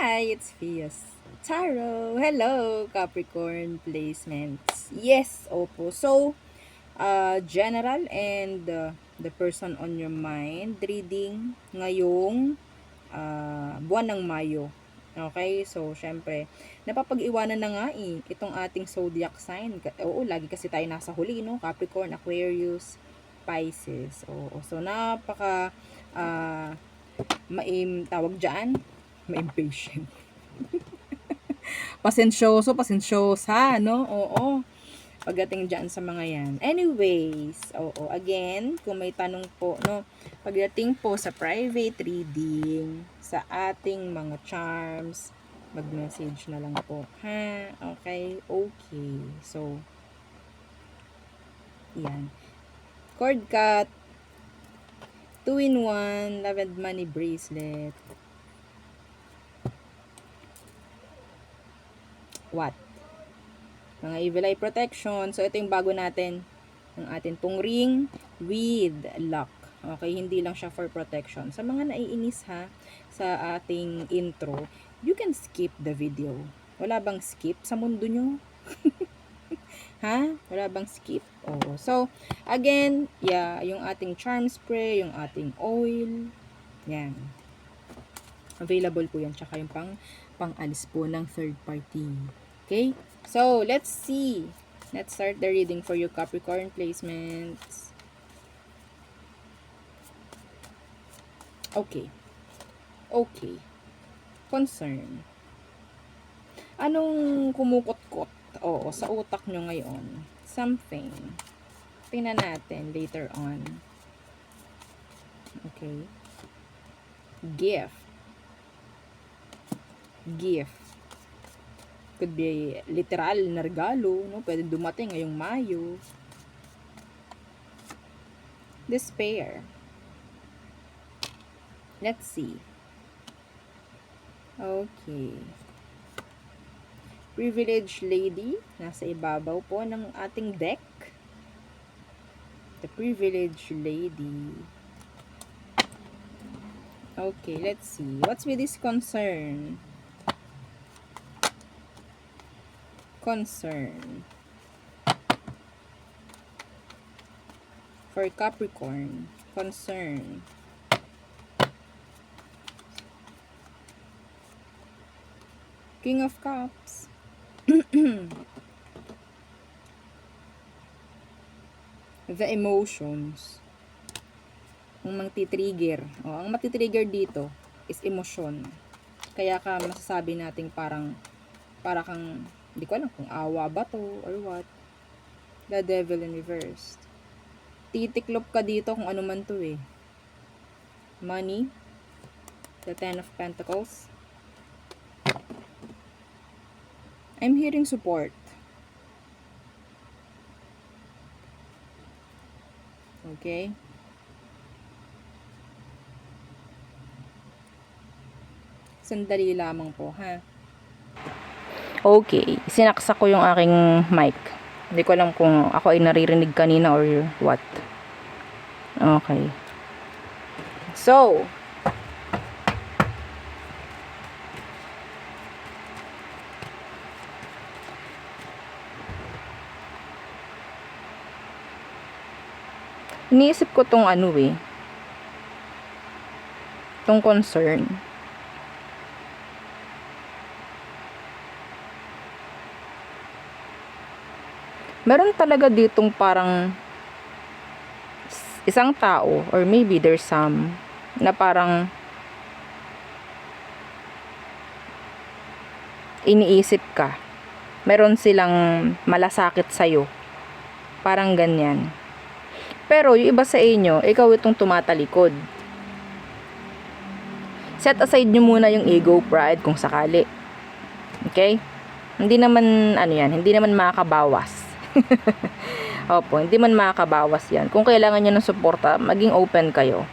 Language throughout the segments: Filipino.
Hi, it's Fias Tarot. Hello, Capricorn placements. Yes, opo. So, general and the person on your mind reading ngayong buwan ng Mayo. Okay, so syempre, napapag-iwanan na nga itong ating zodiac sign. Oo, lagi kasi tayo nasa huli, no? Capricorn, Aquarius, Pisces. Oo, so napaka tawag dyan, ma-impatient. Pasensyosa, no? Oo. Pagdating dyan sa mga yan. Anyways, oo. Again, kung may tanong po, no? Pagdating po sa private reading, sa ating mga charms, mag-message na lang po. Ha? Okay? Okay. So, yan. Cord cut, 2-in-1, Love and Money bracelet. What? Mga evil eye protection. So, ito yung bago natin. Ang atin pong ring with lock. Okay, hindi lang siya for protection. Sa mga naiinis ha, sa ating intro, you can skip the video. Wala bang skip sa mundo nyo? Ha? Wala bang skip? Oo. So, again, yeah, yung ating charm spray, yung ating oil, yan. Available po yan. Tsaka yung pang-alis po ng third party. Okay? So, let's see. Let's start the reading for your Capricorn placements. Okay. Okay. Concern. Anong kumukot-kot? Oo, sa utak nyo ngayon. Something. Tingnan natin later on. Okay. Gift. Gift. Could be literal na regalo, no? Pwede dumating ngayong Mayo. Despair. Let's see. Okay. Privileged lady. Nasa ibabaw po ng ating deck. The privileged lady. Okay, let's see. What's with this concern? Concern. For Capricorn, concern. King of Cups. The emotions. Ang magti-trigger. Ang mati-trigger dito is emosyon. Kaya ka masasabi nating para kang, hindi ko alam kung awa ba to or what. The Devil in reverse. Titiklop ka dito kung ano man to eh. Money. The Ten of Pentacles. I'm hearing support. Okay. Sandali lamang po, ha? Okay. Sinaksak ko yung aking mic. Hindi ko alam kung ako ay naririnig kanina or what. Okay. So, iniisip ko tong tong concern. Meron talaga ditong parang isang tao or maybe there's some na parang iniisip ka. Meron silang malasakit sa'yo. Parang ganyan. Pero yung iba sa inyo, ikaw itong tumatalikod. Set aside nyo muna yung ego, pride kung sakali. Okay? Hindi naman, hindi naman makakabawas. Opo, hindi man makakabawas yan. Kung kailangan nyo ng suporta, maging open kayo.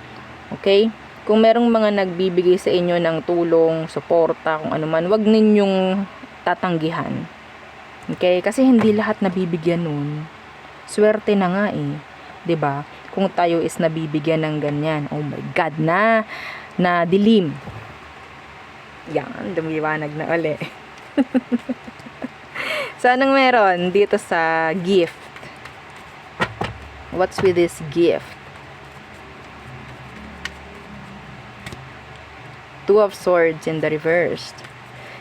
Okay? Kung merong mga nagbibigay sa inyo ng tulong, suporta, kung ano man, wag ninyong tatanggihan. Okay? Kasi hindi lahat nabibigyan nun. Swerte na nga eh. 'Di ba? Kung tayo is nabibigyan ng ganyan, oh my God, na dilim. Yan, lumiwanag na uli. So, anong meron dito sa gift? What's with this gift? Two of Swords in the reversed.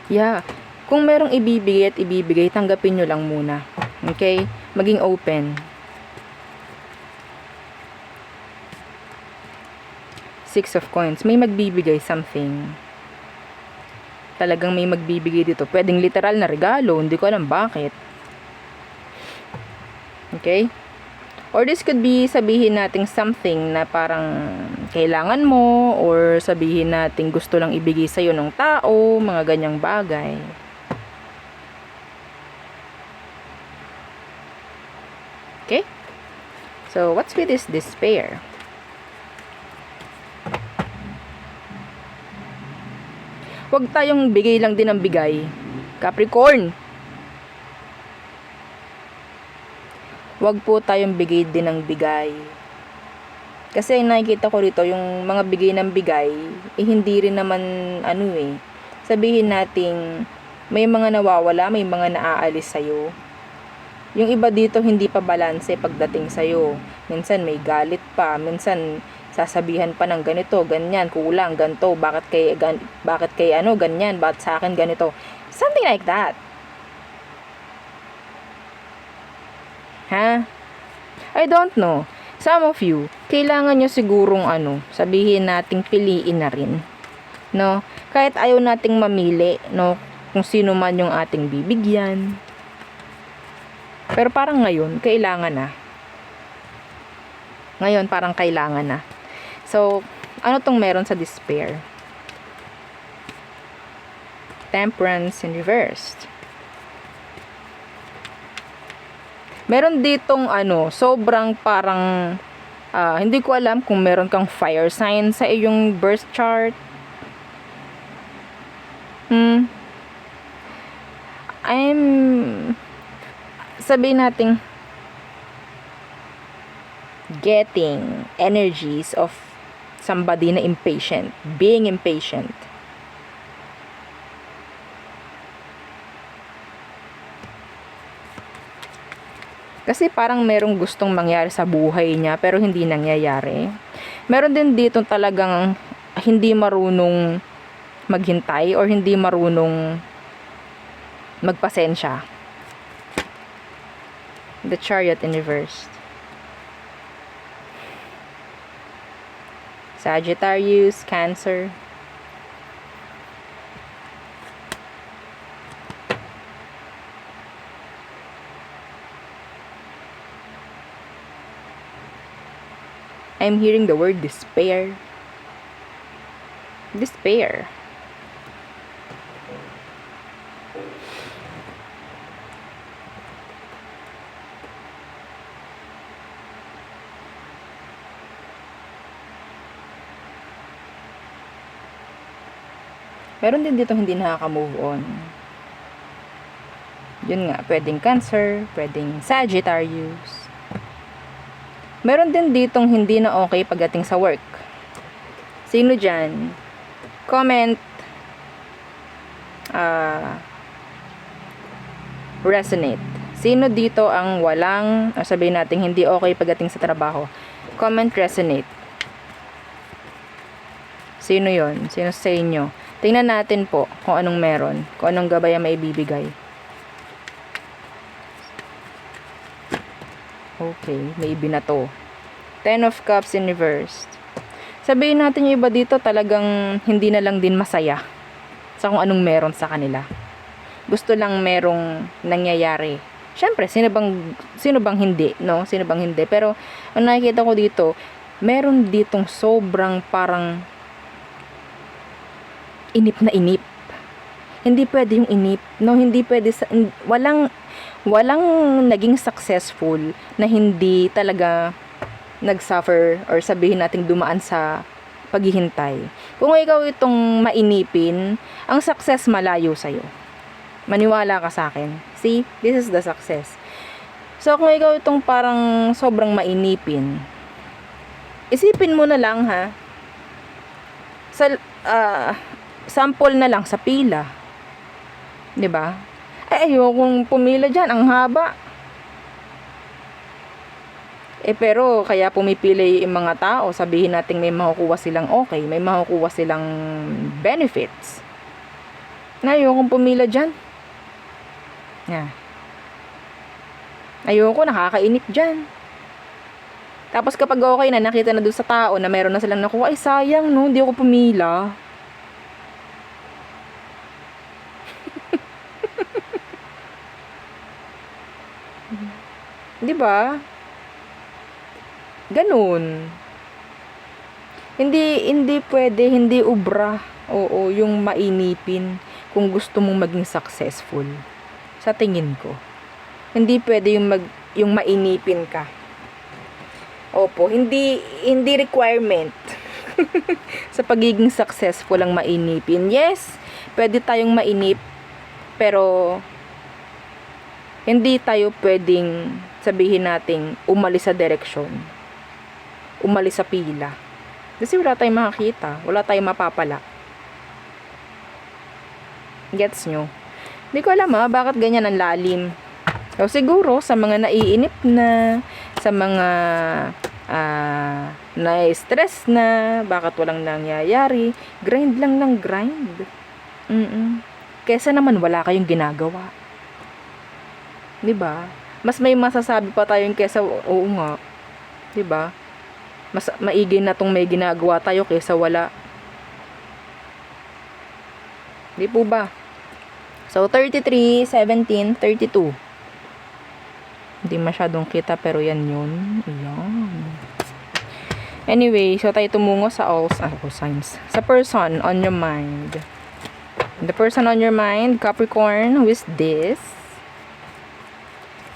Yeah. Kung merong ibibigay at ibibigay, tanggapin nyo lang muna. Okay? Maging open. Six of Coins. May magbibigay something. Talagang may magbibigay dito. Pwedeng literal na regalo. Hindi ko alam bakit. Okay? Or this could be sabihin nating something na parang kailangan mo, or sabihin nating gusto lang ibigay sa'yo ng tao, mga ganyang bagay. Okay? So, what's with this despair? Huwag tayong bigay lang din ng bigay. Capricorn! Huwag po tayong bigay din ng bigay. Kasi nakikita ko rito, yung mga bigay ng bigay, hindi rin naman, sabihin nating, may mga nawawala, may mga naaalis sa'yo. Yung iba dito, hindi pa balanse pagdating sa'yo. Minsan may galit pa, minsan sasabihan pa ng ganito, ganyan, kulang, ganito, bakit kay ganyan, bakit sa akin ganito. Something like that. Ha? I don't know. Some of you, kailangan nyo sigurong sabihin nating piliin na rin. No? Kahit ayaw nating mamili, no? Kung sino man yung ating bibigyan. Pero parang ngayon, kailangan na. Ngayon, parang kailangan na. So, ano tong meron sa despair? Temperance in reversed. Meron ditong sobrang parang hindi ko alam kung meron kang fire sign sa iyong birth chart. Sabihin nating getting energies of somebody na impatient, being impatient. Kasi parang merong gustong mangyari sa buhay niya pero hindi nangyayari. Meron din dito talagang hindi marunong maghintay or hindi marunong magpasensya. The Chariot in reverse. Sagittarius, Cancer. I'm hearing the word despair. Despair. Meron din dito hindi nakaka-move on. Yun nga, pwedeng Cancer, pwedeng Sagittarius. Meron din ditong hindi na okay pagdating sa work. Sino dyan? Comment. Resonate. Sino dito ang walang, sabihin natin, hindi okay pagdating sa trabaho? Comment resonate. Sino yon? Sino sa inyo? Tingnan natin po kung anong meron. Kung anong gabay ang maibibigay. Okay, may binato. 10 of Cups in reverse. Sabihin natin yung iba dito talagang hindi na lang din masaya sa kung anong meron sa kanila. Gusto lang merong nangyayari. Siyempre, sino bang hindi, no? Sino bang hindi? Pero ang nakikita ko dito, meron ditong sobrang parang inip na inip. Hindi pwede yung inip, no? Hindi pwede walang naging successful na hindi talaga nagsuffer or sabihin nating dumaan sa paghihintay. Kung ikaw itong mainipin, ang success malayo sa'yo. Maniwala ka sa akin. See? This is the success. So, kung ikaw itong parang sobrang mainipin, isipin mo na lang ha, sample na lang sa pila. 'Di ba? Ayokong pumila diyan, ang haba. Pero kaya pumipili yung mga tao, sabihin natin may makukuha silang okay, may makukuha silang benefits. Ayokong pumila diyan. Yeah. Ayoko, nakakainip diyan. Tapos kapag okay na, nakita na doon sa tao na meron na silang nakuha, ay sayang no, hindi ako pumila. Di ba? Ganun. Hindi pwede, hindi ubra. Oo, yung mainipin kung gusto mong maging successful. Sa tingin ko. Hindi pwede yung mainipin ka. Opo, hindi requirement sa pagiging successful ang mainipin. Yes, pwede tayong mainip, pero hindi tayo pwedeng sabihin nating umalis sa direksyon, umalis sa pila. Kasi wala tayong makakita, wala tayong mapapala. Gets nyo? Hindi ko alam bakit ganyan ang lalim. So, siguro sa mga naiinip na, sa mga na-stress na, bakit walang nangyayari, grind lang ng grind. Kesa naman wala kayong ginagawa. 'Di ba? Mas may masasabi pa tayong kesa oo nga. 'Di ba? Mas maigi na tong may ginagawa tayo kesa wala. 'Di po ba? So 33, 17, 32. Hindi masyadong kita pero yan yun. Ayan. Anyway, so tayo tumungo sa all signs. Sa person on your mind. The person on your mind, Capricorn, who is this?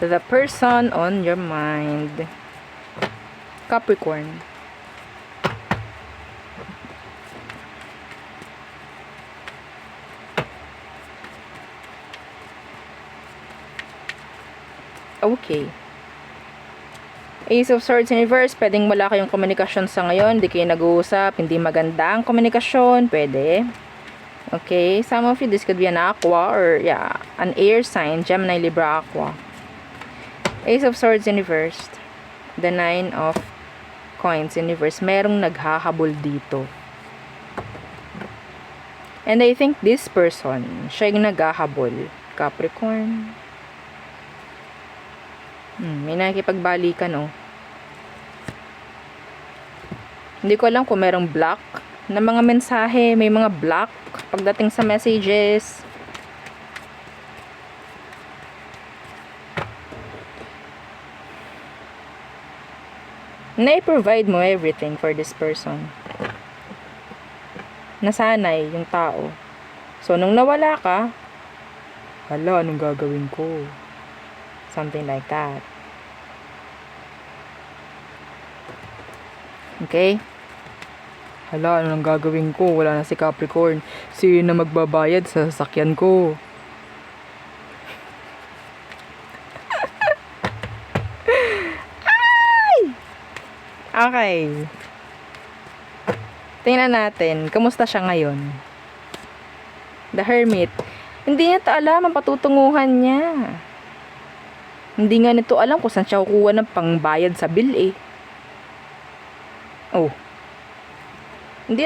The person on your mind, Capricorn. Okay. Ace of Swords in reverse, pwedeng wala kayong komunikasyon sa ngayon, hindi kayo nag-uusap, hindi maganda ang komunikasyon, pwede. Okay, some of you, this could be an aqua or an air sign, Gemini, Libra, Aqua. Ace of Swords in reverse, the 9 of Coins in reverse, merong naghahabol dito. And I think this person, siya yung naghahabol, Capricorn. May nakikipagbalikan Hindi ko alam kung merong block na mga mensahe, may mga block pagdating sa messages. Na-provide mo everything for this person. Nasanay yung tao. So, nung nawala ka, hala, anong gagawin ko? Something like that. Okay? Hala, ano nang gagawin ko? Wala na si Capricorn. Sino na magbabayad sa sasakyan ko? Ay! Okay. Tingnan natin. Kamusta siya ngayon? The Hermit. Hindi niya alam ang patutunguhan niya. Hindi nga nito alam kung saan siya kukuha ng pangbayad sa bill Oh. Hindi.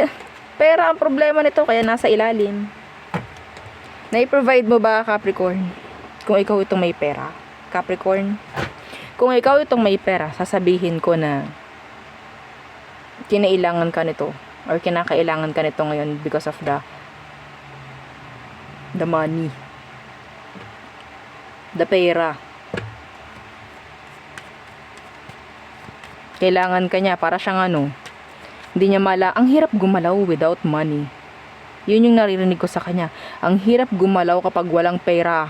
Pera ang problema nito kaya nasa ilalim. Na-provide mo ba, Capricorn? Kung ikaw itong may pera, Capricorn? Kung ikaw itong may pera, sasabihin ko na kinailangan ka nito or kinakailangan ka nito ngayon because of the money. The pera. Kailangan ka niya para siyang hindi niya ang hirap gumalaw without money. Yun yung naririnig ko sa kanya. Ang hirap gumalaw kapag walang pera.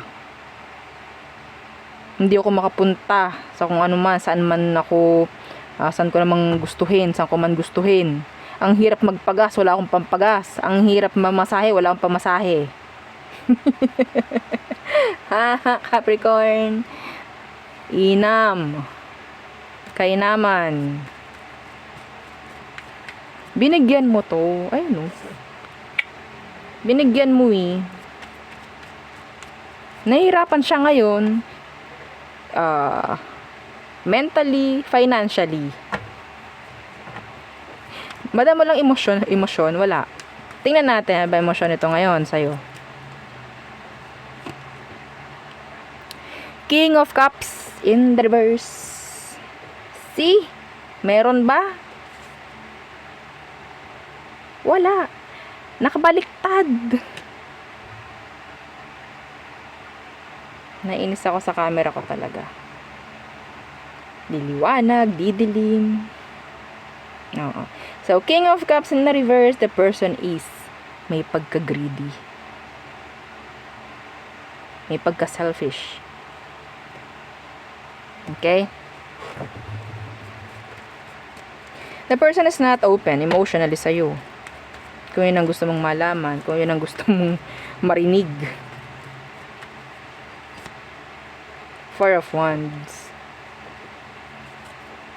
Hindi ako makapunta sa kung ano man, saan ko namang gustuhin, saan ko man gustuhin. Ang hirap magpagas, wala akong pampagas. Ang hirap mamasahe, wala akong pamasahe. Capricorn. Inam. Kainaman. Binigyan mo to. Ayun Binigyan mo eh. Nahihirapan siya ngayon. Mentally, financially. Madami lang emosyon, wala. Tingnan natin, ano ba emosyon ito ngayon sa'yo? King of Cups in the reverse. See? Meron ba? Wala. Nakabaliktad. Nainis ako sa camera ko talaga. Diliwanag, didilim. Oo. So, King of Cups in the reverse, the person is may pagka-greedy. May pagka-selfish. Okay? The person is not open emotionally sa'yo. Kung yun ang gusto mong malaman, kung yun ang gusto mong marinig. Four of Wands.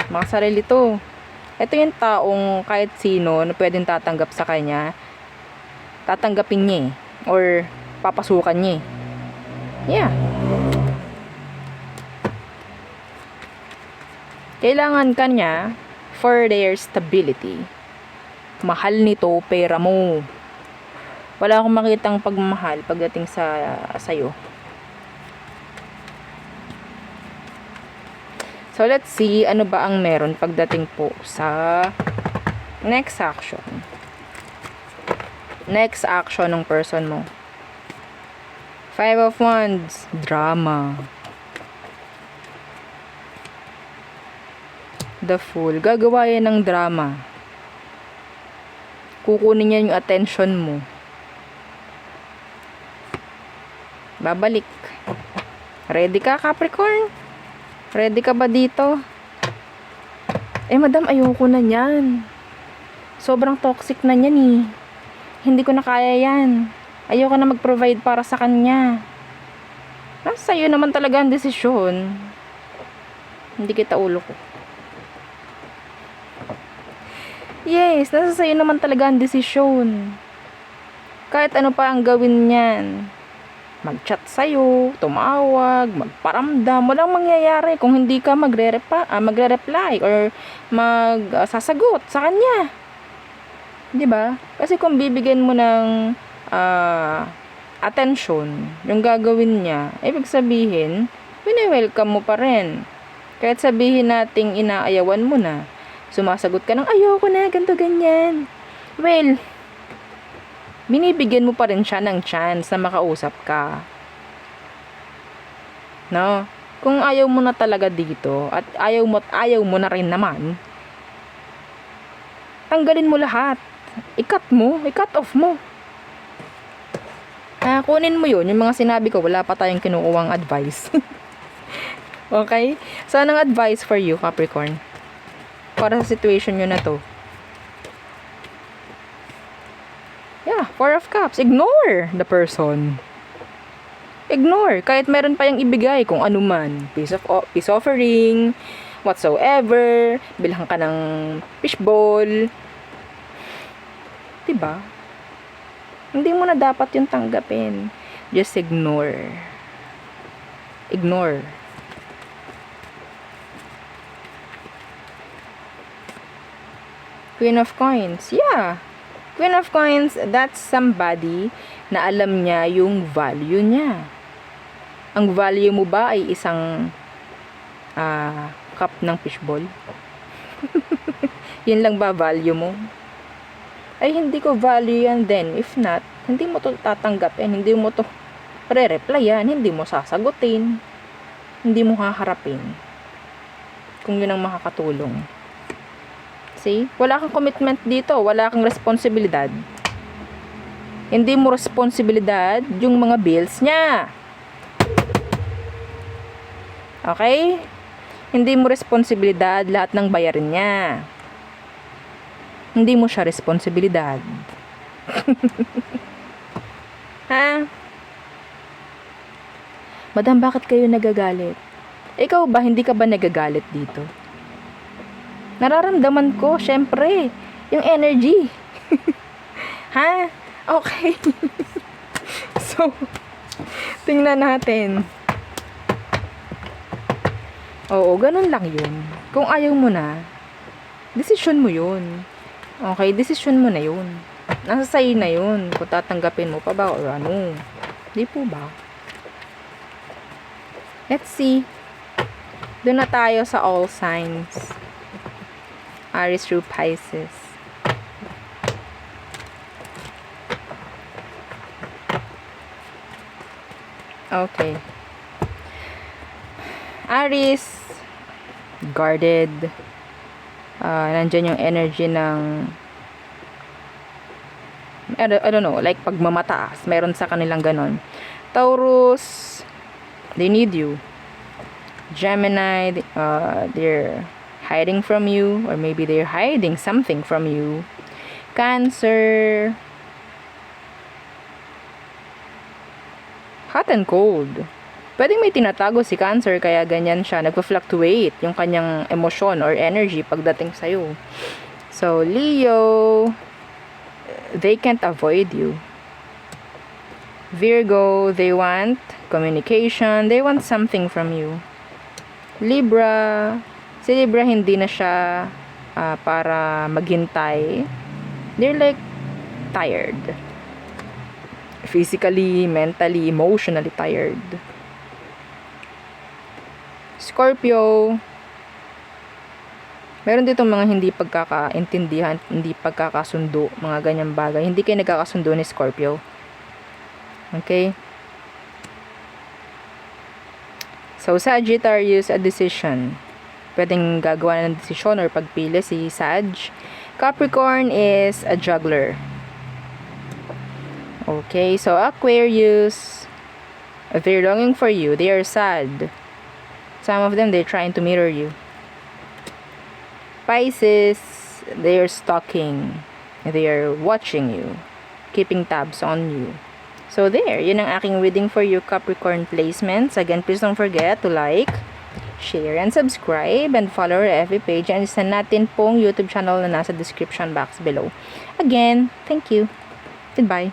Makasarili to. Ito yung taong kahit sino na pwedeng tatanggap sa kanya, tatanggapin niya eh. Or papasukan niya eh. Yeah. Kailangan ka niya for their stability. Mahal nito, pera mo. Wala akong makitang pagmamahal pagdating sa'yo. So, let's see ano ba ang meron pagdating po sa next action. Next action ng person mo. Five of Wands. Drama. The Fool. Gagawa yan ng drama. Kukunin niya yung attention mo. Babalik. Ready ka, Capricorn? Ready ka ba dito? Madam, ayoko na yan. Sobrang toxic na yan eh. Hindi ko na kaya yan. Ayoko na mag-provide para sa kanya. Nasa iyo naman talaga ang desisyon. Hindi kita ulo ko. Yes, nasa sa'yo naman talaga ang desisyon. Kahit ano pa ang gawin niyan. Mag-chat sa'yo, tumawag, magparamdam, walang mangyayari kung hindi ka magre-reply or magsasagot sa kanya. 'Di ba? Kasi kung bibigyan mo ng attention, yung gagawin niya, ibig sabihin, wini-welcome mo pa rin. Kahit sabihin nating inaayawan mo na, sumasagot ka ng ayoko na, ganito, ganyan. Well, binibigyan mo pa rin siya ng chance na makausap ka. No? Kung ayaw mo na talaga dito, at ayaw mo na rin naman, tanggalin mo lahat. I-cut off mo. Kunin mo yun, yung mga sinabi ko, wala pa tayong kinukuwang advice. Okay? So, anong advice for you, Capricorn? Para sa situation nyo na to. Yeah, Four of Cups. Ignore the person. Ignore. Kahit meron pa yung ibigay kung ano man. Peace offering, whatsoever. Bilhan ka ng fishball. Diba? Hindi mo na dapat yung tanggapin. Just ignore. Ignore. Queen of Coins. Yeah. Queen of Coins, that's somebody na alam niya yung value niya. Ang value mo ba ay isang cup ng fishball? Yun lang ba value mo? Ay, hindi ko value yan din. If not, hindi mo to tatanggapin. Hindi mo to re-replyan. Hindi mo sasagutin. Hindi mo haharapin. Kung yun ang makakatulong. See? Wala kang commitment dito. Wala kang responsibilidad. Hindi mo responsibilidad yung mga bills niya. Okay? Hindi mo responsibilidad lahat ng bayarin niya. Hindi mo siya responsibilidad. Ha? Madam, bakit kayo nagagalit? Ikaw ba, hindi ka ba nagagalit dito? Nararamdaman ko, syempre, yung energy. Ha? Okay. So, tingnan natin. Oo, ganun lang yun. Kung ayaw mo na, desisyon mo yun. Okay, desisyon mo na yun. Nasa sa'yo na yun. Kung tatanggapin mo pa ba or ano. Di po ba? Let's see. Doon na tayo sa all signs. Aries through Pisces. Okay. Aries, guarded. Nandyan yung energy ng I don't know, like pagmamataas. Meron sa kanilang ganon. Taurus, they need you. Gemini, they're hiding from you, or maybe they're hiding something from you. Cancer, hot and cold. Pwedeng may tinatago si Cancer, kaya ganyan siya, nagpa-fluctuate yung kanyang emosyon or energy pagdating sa'yo. So, Leo, they can't avoid you. Virgo, they want communication, they want something from you. Libra, si Libra hindi na siya para maghintay. They're like tired. Physically, mentally, emotionally tired. Scorpio, meron dito mga hindi pagkakaintindihan, hindi pagkakasundo, mga ganyang bagay. Hindi kayo nagkakasundo ni Scorpio. Okay? So, Sagittarius, a decision. Pwedeng gagawa ng desisyon or pagpili si Sag. Capricorn is a juggler. Okay, so Aquarius, they're longing for you. They are sad. Some of them, they're trying to mirror you. Pisces, they are stalking. They are watching you. Keeping tabs on you. So there, yun ang aking reading for you, Capricorn placements. Again, please don't forget to like, share, and subscribe, and follow our FB page, and send natin pong YouTube channel na nasa description box below. Again, thank you. Goodbye.